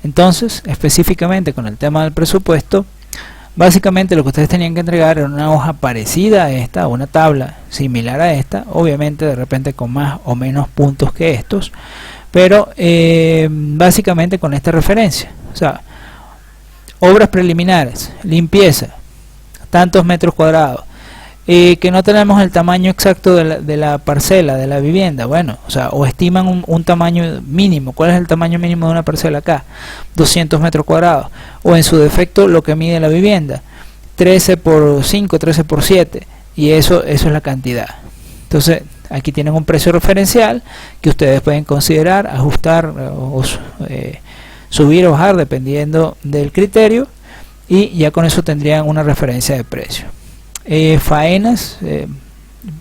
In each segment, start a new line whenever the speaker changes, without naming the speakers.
Entonces, específicamente con el tema del presupuesto, básicamente lo que ustedes tenían que entregar era una hoja parecida a esta, una tabla similar a esta, obviamente de repente con más o menos puntos que estos, pero básicamente con esta referencia. O sea, obras preliminares, limpieza, tantos metros cuadrados, que no tenemos el tamaño exacto de la parcela, de la vivienda, bueno, o sea, o estiman un tamaño mínimo. ¿Cuál es el tamaño mínimo de una parcela acá? 200 metros cuadrados, o en su defecto lo que mide la vivienda, 13 por 5, 13 por 7, y eso es la cantidad. Entonces, aquí tienen un precio referencial que ustedes pueden considerar, ajustar o subir o bajar dependiendo del criterio, y ya con eso tendrían una referencia de precio. Faenas,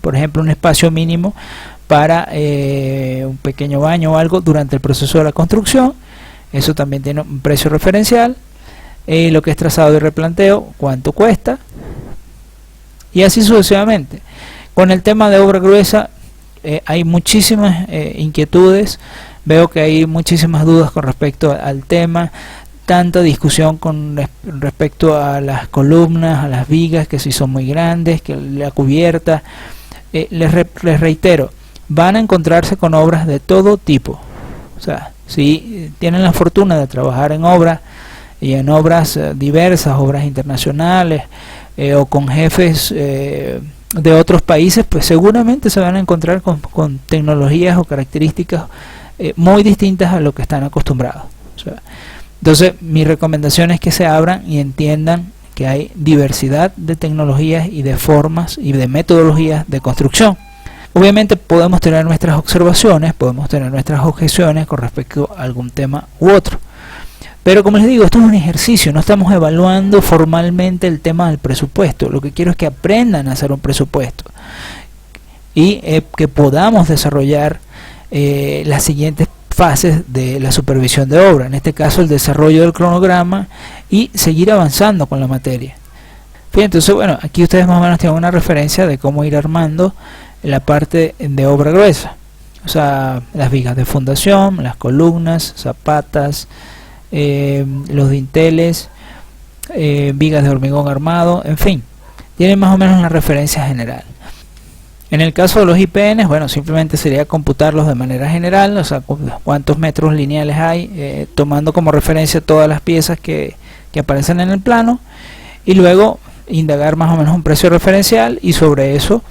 por ejemplo, un espacio mínimo para un pequeño baño o algo durante el proceso de la construcción, eso también tiene un precio referencial. Lo que es trazado y replanteo, cuánto cuesta, y así sucesivamente. Con el tema de obra gruesa hay muchísimas inquietudes, veo que hay muchísimas dudas con respecto al tema, tanta discusión con respecto a las columnas, a las vigas, que si son muy grandes, que la cubierta. Les reitero, van a encontrarse con obras de todo tipo. O sea, si tienen la fortuna de trabajar en obras, y en obras diversas, obras internacionales, o con jefes de otros países, pues seguramente se van a encontrar con tecnologías o características muy distintas a lo que están acostumbrados. O sea, entonces mi recomendación es que se abran y entiendan que hay diversidad de tecnologías y de formas y de metodologías de construcción. Obviamente podemos tener nuestras observaciones, podemos tener nuestras objeciones con respecto a algún tema u otro, pero como les digo, esto es un ejercicio, no estamos evaluando formalmente el tema del presupuesto. Lo que quiero es que aprendan a hacer un presupuesto y que podamos desarrollar las siguientes fases de la supervisión de obra, en este caso el desarrollo del cronograma, y seguir avanzando con la materia. Bien, entonces bueno, aquí ustedes más o menos tienen una referencia de cómo ir armando la parte de obra gruesa, o sea, las vigas de fundación, las columnas, zapatas, los dinteles, vigas de hormigón armado, en fin, tienen más o menos una referencia general. En el caso de los IPN, bueno, simplemente sería computarlos de manera general, o sea, cuántos metros lineales hay, tomando como referencia todas las piezas que aparecen en el plano, y luego indagar más o menos un precio referencial, y sobre eso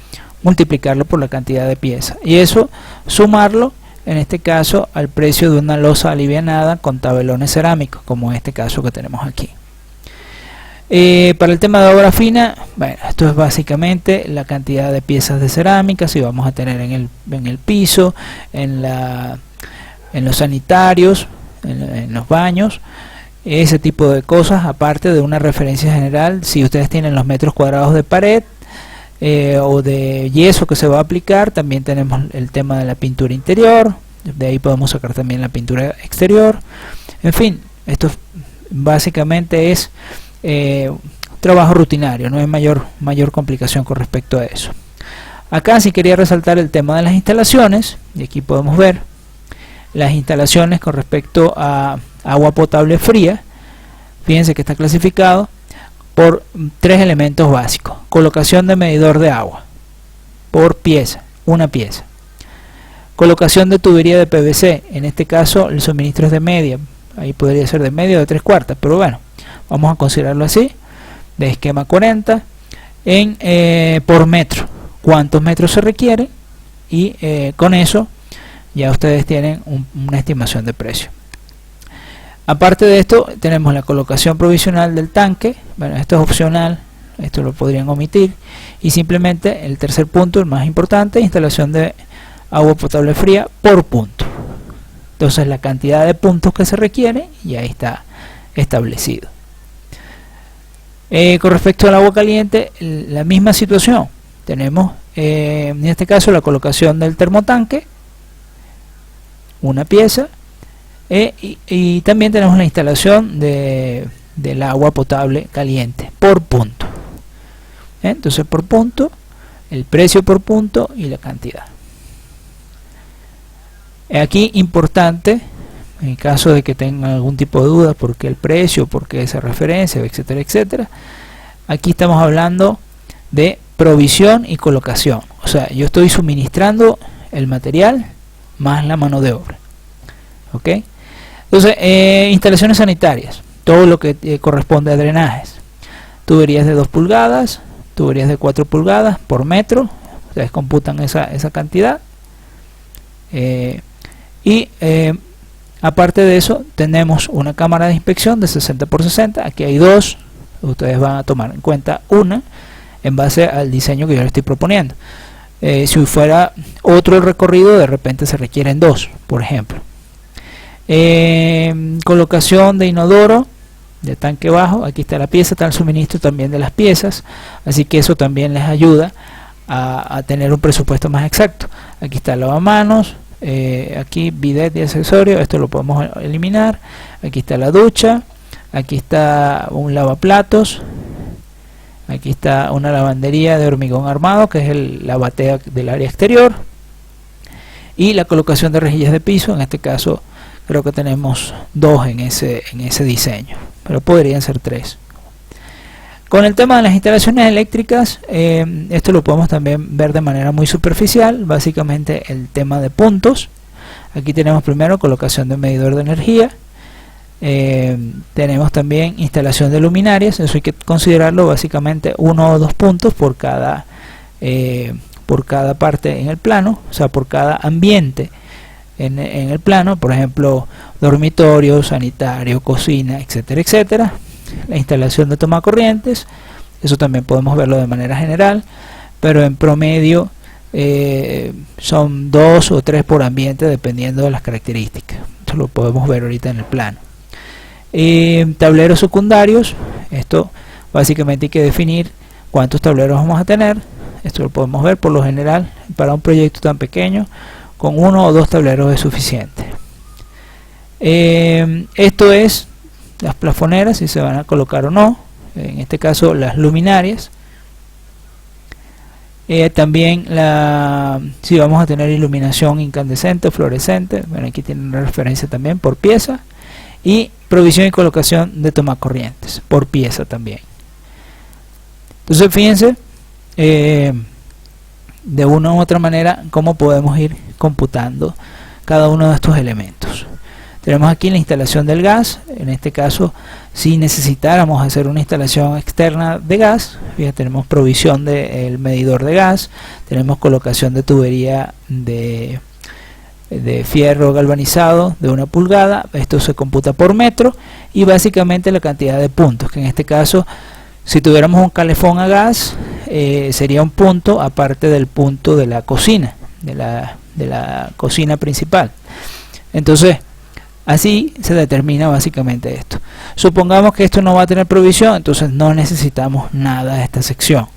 multiplicarlo por la cantidad de piezas, y eso sumarlo, en este caso, al precio de una losa alivianada con tabelones cerámicos, como en este caso que tenemos aquí. Para el tema de obra fina, bueno, esto es básicamente la cantidad de piezas de cerámica, si vamos a tener en el piso, en los sanitarios, en los baños, ese tipo de cosas, aparte de una referencia general. Si ustedes tienen los metros cuadrados de pared o de yeso que se va a aplicar, también tenemos el tema de la pintura interior, de ahí podemos sacar también la pintura exterior. En fin, esto básicamente es trabajo rutinario, no hay mayor complicación con respecto a eso. Acá sí quería resaltar el tema de las instalaciones, y aquí podemos ver las instalaciones con respecto a agua potable fría. Fíjense que está clasificado por 3 elementos básicos: colocación de medidor de agua por pieza, una pieza; colocación de tubería de PVC, en este caso el suministro es de media, ahí podría ser de media o de 3/4, pero bueno, vamos a considerarlo así, de esquema 40, por metro, cuántos metros se requieren, y con eso ya ustedes tienen una estimación de precio. Aparte de esto, tenemos la colocación provisional del tanque. Bueno, esto es opcional, esto lo podrían omitir, y simplemente el tercer punto, el más importante, instalación de agua potable fría por punto. Entonces la cantidad de puntos que se requiere ya está establecido. Con respecto al agua caliente, la misma situación. Tenemos en este caso la colocación del termotanque, una pieza, y también tenemos la instalación del agua potable caliente por punto. Entonces por punto, el precio por punto y la cantidad. Aquí importante En caso de que tengan algún tipo de duda, por qué el precio, por qué esa referencia, etcétera, etcétera. Aquí estamos hablando de provisión y colocación. O sea, yo estoy suministrando el material más la mano de obra. ¿Ok? Entonces, instalaciones sanitarias. Todo lo que corresponde a drenajes. Tuberías de 2 pulgadas, tuberías de 4 pulgadas por metro. Ustedes computan esa cantidad. Aparte de eso, tenemos una cámara de inspección de 60 por 60. Aquí hay dos. Ustedes van a tomar en cuenta una en base al diseño que yo les estoy proponiendo. Si fuera otro el recorrido, de repente se requieren dos, por ejemplo. Colocación de inodoro, de tanque bajo. Aquí está la pieza, está el suministro también de las piezas. Así que eso también les ayuda a tener un presupuesto más exacto. Aquí está el lavamanos. Aquí bidet y accesorio, esto lo podemos eliminar. Aquí está la ducha, aquí está un lavaplatos, aquí está una lavandería de hormigón armado, que es la batea del área exterior, y la colocación de rejillas de piso. En este caso creo que tenemos dos en ese diseño, pero podrían ser tres. Con el tema de las instalaciones eléctricas, esto lo podemos también ver de manera muy superficial. Básicamente el tema de puntos. Aquí tenemos primero colocación de medidor de energía. Tenemos también instalación de luminarias. Eso hay que considerarlo básicamente 1 o 2 puntos por cada parte en el plano, o sea, por cada ambiente en el plano. Por ejemplo, dormitorio, sanitario, cocina, etcétera, etcétera. La instalación de tomacorrientes, eso también podemos verlo de manera general, pero en promedio son 2 o 3 por ambiente dependiendo de las características. Esto lo podemos ver ahorita en el plano. Tableros secundarios, esto básicamente hay que definir cuántos tableros vamos a tener. Esto lo podemos ver por lo general para un proyecto tan pequeño, con 1 o 2 tableros es suficiente. Esto es las plafoneras, si se van a colocar o no, en este caso las luminarias. También si vamos a tener iluminación incandescente o fluorescente. Bueno, aquí tienen una referencia también por pieza, y provisión y colocación de tomacorrientes por pieza también. Entonces fíjense de una u otra manera cómo podemos ir computando cada uno de estos elementos. Tenemos aquí la instalación del gas. En este caso, si necesitáramos hacer una instalación externa de gas, fíjate, tenemos provisión del medidor de gas, tenemos colocación de tubería de fierro galvanizado de 1 pulgada. Esto se computa por metro, y básicamente la cantidad de puntos, que en este caso, si tuviéramos un calefón a gas, sería un punto aparte del punto de la cocina, de la cocina principal. Entonces, así se determina básicamente esto. Supongamos que esto no va a tener provisión, entonces no necesitamos nada de esta sección.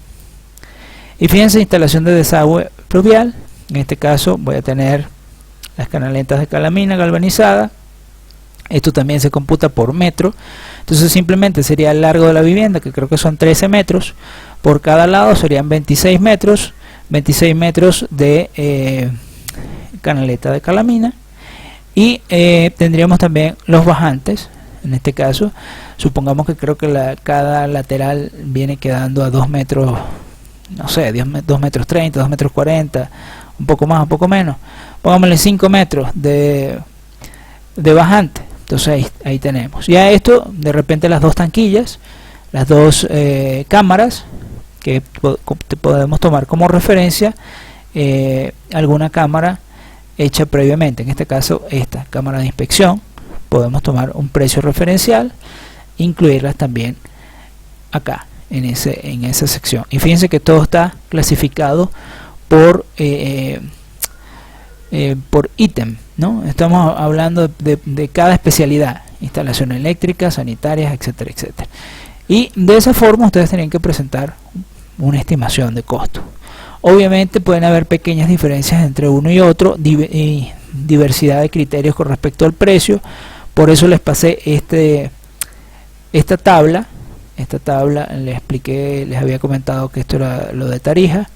Y fíjense, instalación de desagüe pluvial. En este caso voy a tener las canaletas de calamina galvanizada. Esto también se computa por metro. Entonces simplemente sería el largo de la vivienda, que creo que son 13 metros. Por cada lado serían 26 metros. 26 metros de canaleta de calamina. Y tendríamos también los bajantes. En este caso, supongamos que creo que cada lateral viene quedando a 2 metros, no sé, 2 metros 30, 2 metros 40, un poco más, un poco menos. Pongámosle 5 metros de bajante. Entonces ahí tenemos. Ya esto, de repente las dos tanquillas, las dos cámaras, que podemos tomar como referencia alguna cámara hecha previamente. En este caso, esta cámara de inspección, podemos tomar un precio referencial, incluirlas también acá en esa sección. Y fíjense que todo está clasificado por ítem, ¿no? Estamos hablando de cada especialidad: instalación eléctrica, sanitarias, etcétera, etcétera. Y de esa forma ustedes tienen que presentar una estimación de costo. Obviamente pueden haber pequeñas diferencias entre uno y otro, y diversidad de criterios con respecto al precio. Por eso les pasé esta tabla. Esta tabla les expliqué, les había comentado que esto era lo de Tarija,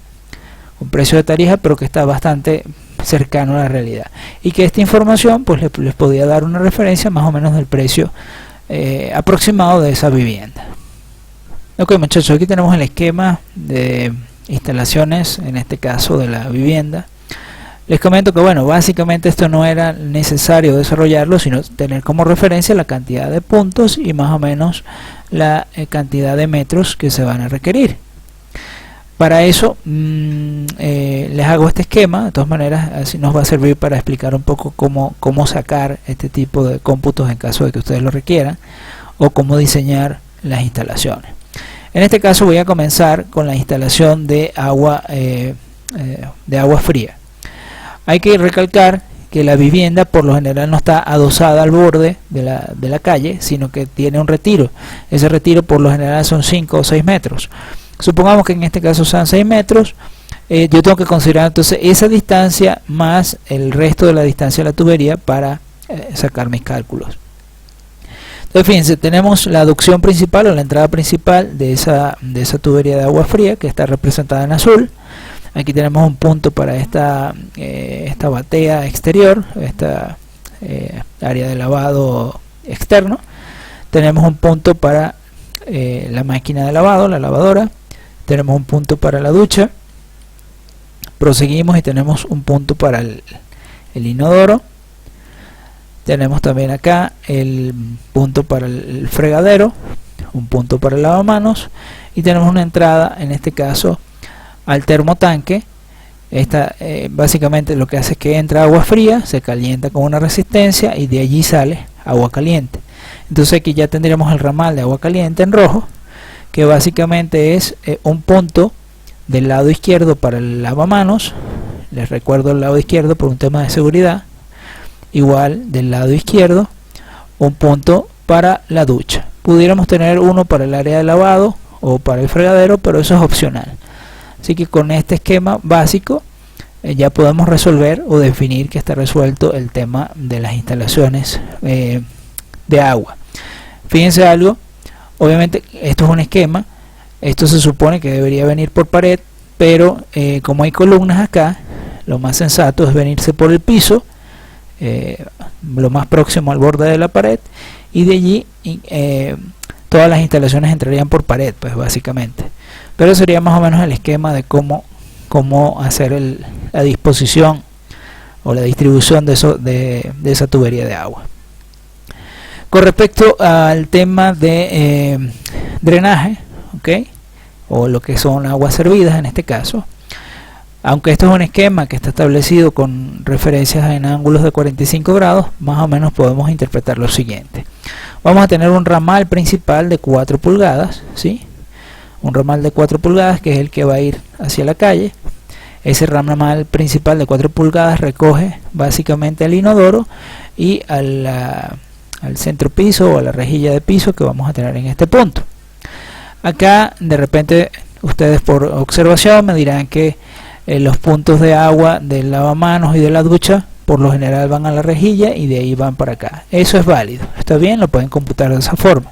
un precio de Tarija, pero que está bastante cercano a la realidad, y que esta información pues les podía dar una referencia más o menos del precio aproximado de esa vivienda. Ok, muchachos, aquí tenemos el esquema de instalaciones, en este caso de la vivienda. Les comento que bueno, básicamente esto no era necesario desarrollarlo, sino tener como referencia la cantidad de puntos y más o menos la cantidad de metros que se van a requerir. Para eso les hago este esquema. De todas maneras, así nos va a servir para explicar un poco cómo sacar este tipo de cómputos en caso de que ustedes lo requieran, o cómo diseñar las instalaciones. En este caso voy a comenzar con la instalación de agua fría. Hay que recalcar que la vivienda por lo general no está adosada al borde de la calle, sino que tiene un retiro. Ese retiro por lo general son 5 o 6 metros. Supongamos que en este caso sean 6 metros. Yo tengo que considerar entonces esa distancia más el resto de la distancia de la tubería para sacar mis cálculos. Entonces fíjense, tenemos la aducción principal o la entrada principal de esa tubería de agua fría, que está representada en azul. Aquí tenemos un punto para esta batea exterior, esta área de lavado externo. Tenemos un punto para la máquina de lavado, la lavadora. Tenemos un punto para la ducha. Proseguimos y tenemos un punto para el inodoro. Tenemos también acá el punto para el fregadero, un punto para el lavamanos, y tenemos una entrada, en este caso, al termotanque. Esta básicamente lo que hace es que entra agua fría, se calienta con una resistencia y de allí sale agua caliente. Entonces aquí ya tendríamos el ramal de agua caliente en rojo, que básicamente es un punto del lado izquierdo para el lavamanos. Les recuerdo el lado izquierdo por un tema de seguridad. Igual del lado izquierdo un punto para la ducha. Pudiéramos tener uno para el área de lavado o para el fregadero, pero eso es opcional. Así que con este esquema básico ya podemos resolver o definir que está resuelto el tema de las instalaciones de agua. Fíjense algo, obviamente esto es un esquema, esto se supone que debería venir por pared, pero como hay columnas acá, lo más sensato es venirse por el piso, lo más próximo al borde de la pared, y de allí todas las instalaciones entrarían por pared, pues básicamente. Pero sería más o menos el esquema de cómo hacer la disposición o la distribución de esa tubería de agua. Con respecto al tema de drenaje, ¿okay? O lo que son aguas servidas en este caso, aunque esto es un esquema que está establecido con referencias en ángulos de 45 grados, más o menos podemos interpretar lo siguiente. Vamos a tener un ramal principal de 4 pulgadas, ¿sí? Un ramal de 4 pulgadas que es el que va a ir hacia la calle. Ese ramal principal de 4 pulgadas recoge básicamente el inodoro y al centro piso o a la rejilla de piso que vamos a tener en este punto. Acá de repente ustedes por observación me dirán que los puntos de agua del lavamanos y de la ducha por lo general van a la rejilla y de ahí van para acá. Eso es válido, está bien, lo pueden computar de esa forma.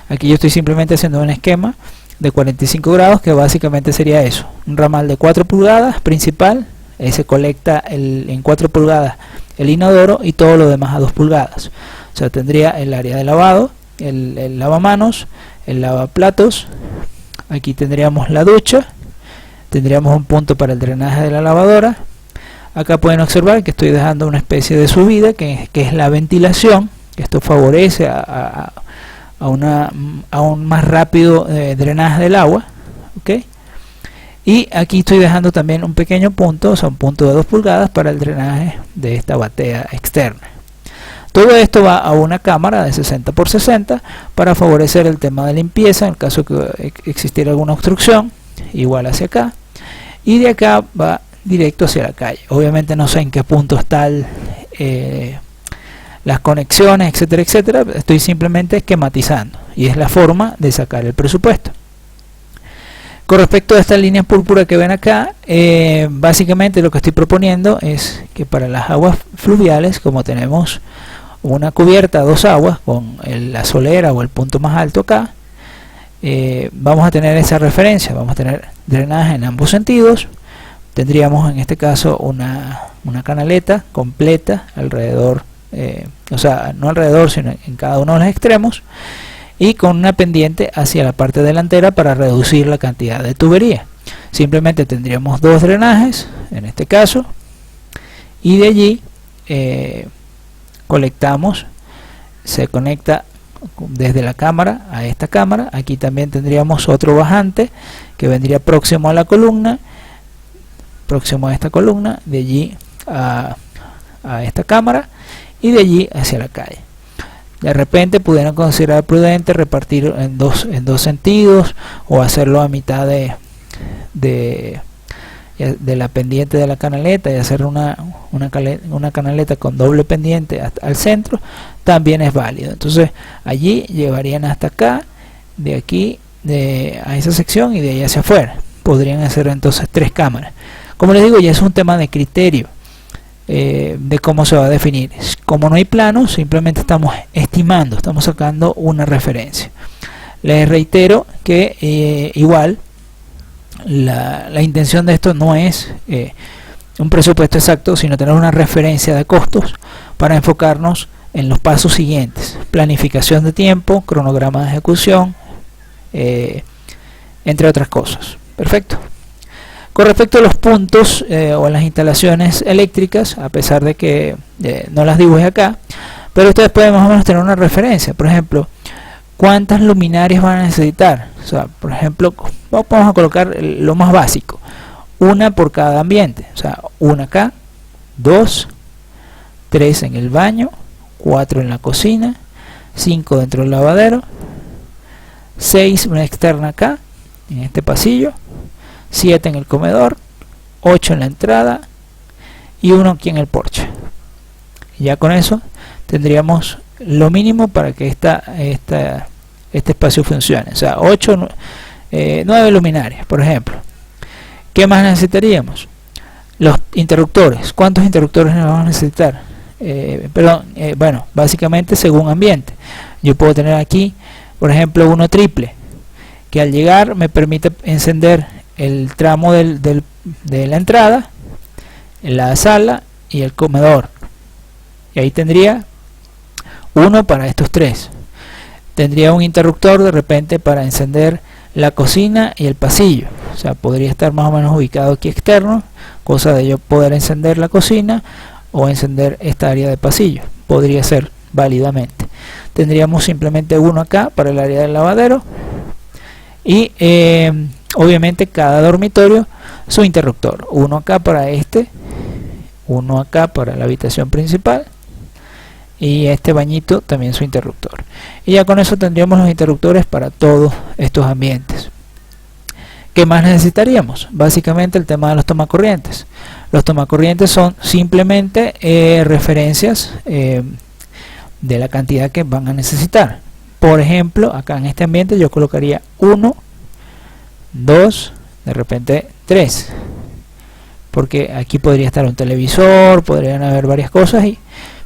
Aquí yo estoy simplemente haciendo un esquema de 45 grados que básicamente sería eso, un ramal de 4 pulgadas principal, se colecta en 4 pulgadas el inodoro y todo lo demás a 2 pulgadas. O sea, tendría el área de lavado, el lavamanos, el lavaplatos, aquí tendríamos la ducha, tendríamos un punto para el drenaje de la lavadora. Acá pueden observar que estoy dejando una especie de subida que es la ventilación, que esto favorece a un más rápido drenaje del agua, ¿okay? Y aquí estoy dejando también un pequeño punto, o sea un punto de 2 pulgadas para el drenaje de esta batea externa. Todo esto va a una cámara de 60 por 60 para favorecer el tema de limpieza en caso que existiera alguna obstrucción, igual hacia acá, y de acá va directo hacia la calle. Obviamente no sé en qué punto están las conexiones, etcétera, etcétera. Estoy simplemente esquematizando y es la forma de sacar el presupuesto. Con respecto a esta línea púrpura que ven acá, básicamente lo que estoy proponiendo es que para las aguas fluviales, como tenemos una cubierta a 2 aguas con la solera o el punto más alto acá, vamos a tener esa referencia, vamos a tener drenaje en ambos sentidos tendríamos en este caso una canaleta completa alrededor, o sea, no alrededor, sino en cada uno de los extremos, y con una pendiente hacia la parte delantera para reducir la cantidad de tubería. Simplemente tendríamos dos drenajes en este caso, y de allí colectamos, se conecta desde la cámara a esta cámara. Aquí también tendríamos otro bajante que vendría próximo a la columna, próximo a esta columna, de allí a esta cámara, y de allí hacia la calle. De repente pudieran considerar prudente repartir en dos sentidos, o hacerlo a mitad de la pendiente de la canaleta, y hacer una canaleta con doble pendiente hasta al centro, también es válido. Entonces allí llevarían hasta acá, de aquí a esa sección, y de ahí hacia afuera. Podrían hacer entonces 3 cámaras. Como les digo, ya es un tema de criterio, de cómo se va a definir. Como no hay plano, simplemente estamos estimando, estamos sacando una referencia. Les reitero que igual la intención de esto no es un presupuesto exacto, sino tener una referencia de costos para enfocarnos en los pasos siguientes: planificación de tiempo, cronograma de ejecución, entre otras cosas. Perfecto. Con respecto a los puntos o a las instalaciones eléctricas, a pesar de que no las dibujé acá, pero ustedes pueden más o menos tener una referencia. Por ejemplo, ¿cuántas luminarias van a necesitar? O sea, por ejemplo, vamos a colocar lo más básico: una por cada ambiente. O sea, una acá, 2, 3 en el baño, 4 en la cocina, 5 dentro del lavadero, 6 una externa acá, en este pasillo, 7 en el comedor, 8 en la entrada y 1 aquí en el porche. Ya con eso tendríamos lo mínimo para que este espacio funcione. O sea, 9 luminarias, por ejemplo. ¿Qué más necesitaríamos? Los interruptores. ¿Cuántos interruptores nos vamos a necesitar? Bueno, básicamente según ambiente. Yo puedo tener aquí, por ejemplo, uno triple, que al llegar me permite encender el tramo de la entrada, la sala y el comedor. Y ahí tendría uno para estos 3. Tendría un interruptor de repente para encender la cocina y el pasillo. O sea, podría estar más o menos ubicado aquí externo, cosa de yo poder encender la cocina o encender esta área de pasillo. Podría ser válidamente. Tendríamos simplemente uno acá para el área del lavadero, y obviamente cada dormitorio su interruptor. Uno acá para uno acá para la habitación principal, y este bañito también su interruptor. Y ya con eso tendríamos los interruptores para todos estos ambientes. ¿Qué más necesitaríamos? Básicamente el tema de los tomacorrientes. Los tomacorrientes son simplemente referencias de la cantidad que van a necesitar. Por ejemplo, acá en este ambiente yo colocaría 1, 2, de repente 3, porque aquí podría estar un televisor, podrían haber varias cosas, y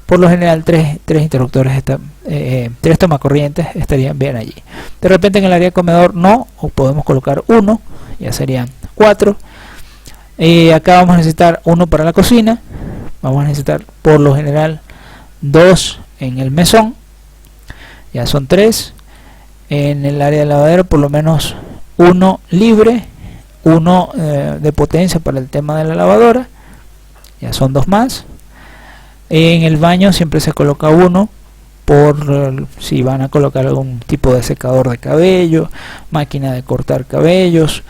por lo general 3 interruptores, 3 tomacorrientes estarían bien allí. De repente en el área de comedor no, o podemos colocar 1, ya serían 4. Acá vamos a necesitar 1 para la cocina, vamos a necesitar por lo general 2 en el mesón, ya son 3. En el área de lavadero por lo menos 1 libre, 1 de potencia para el tema de la lavadora, ya son 2 más. En el baño siempre se coloca 1 por si van a colocar algún tipo de secador de cabello, máquina de cortar cabellos,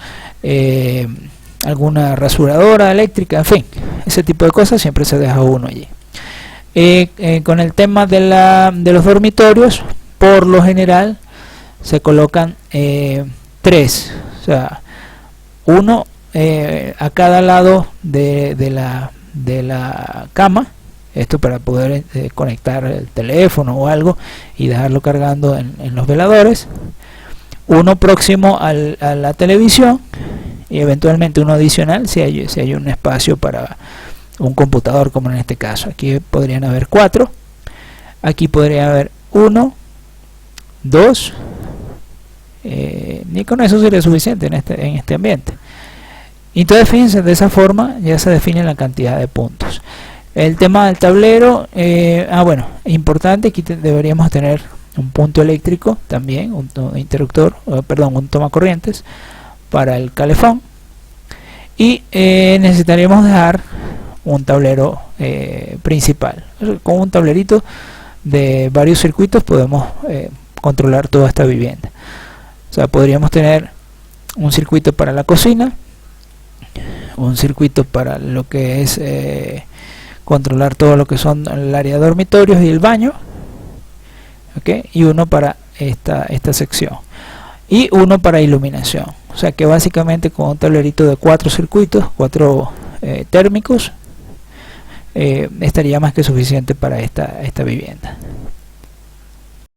alguna rasuradora eléctrica, en fin, ese tipo de cosas siempre se deja 1 allí. Con el tema de los dormitorios, por lo general se colocan 3, o sea, 1 a cada lado de la cama. Esto para poder conectar el teléfono o algo y dejarlo cargando en los veladores. 1 próximo a la televisión, y eventualmente 1 adicional si hay un espacio para un computador, como en este caso. Aquí podrían haber 4. Aquí podría haber 1, 2. Ni con eso sería suficiente en este ambiente. Y entonces fíjense, de esa forma ya se define la cantidad de puntos. El tema del tablero, bueno, importante, aquí deberíamos tener un punto eléctrico también, un interruptor, perdón, un tomacorrientes para el calefón. Y necesitaríamos dejar un tablero principal. Con un tablerito de varios circuitos podemos controlar toda esta vivienda. O sea, podríamos tener un circuito para la cocina, un circuito para lo que es controlar todo lo que son el área de dormitorios y el baño, ¿okay? Y uno para esta sección, y uno para iluminación. O sea que básicamente con un tablerito de 4 circuitos, 4 térmicos, estaría más que suficiente para esta vivienda.